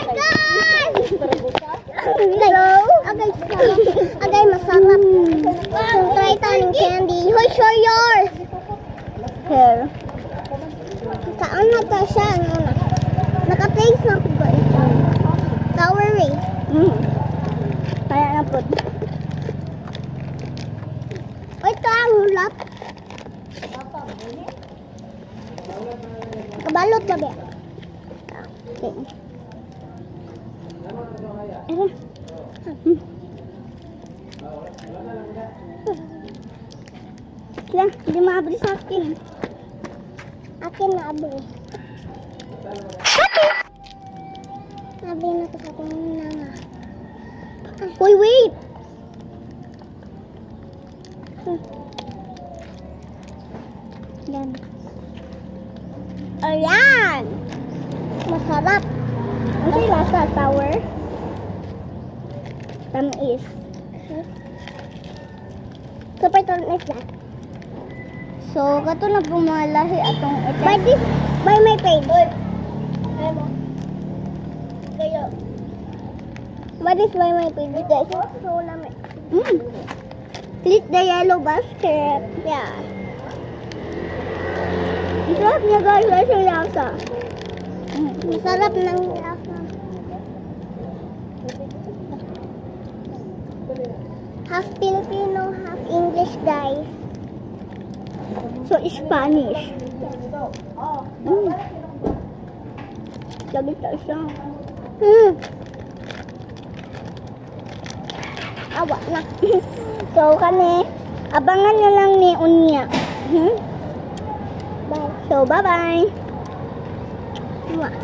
my God! Agay, masarap. Try tayo ng candy. Hoy, sure yours! Here. Saan na to siya? Naka-taste na ko ba ito? Sour eh. Kaya na po. O, ito ang hulap. Kabalot ba ba? Okay. Sila, hindi maabri sa akin. Akin na abri. Abri na to sa akin na. Uy, wait! Yan. Ayan! Masarap. Ano yung lasa? Sour? Tamis. Super tamis na. So, kato na pumalahi atong ito. Buy my page. What is buy my page, guys? So, namin. Click the yellow basket. Yeah. Ang sarap niya guys. Guys, yung lasa. Masarap ng lasa. Half Filipino, half English, guys. So, Spanish. Lagi tayo siya. Awa na. So, kami, abangan nyo lang ni Unya. Bye. So, bye-bye. Mwah.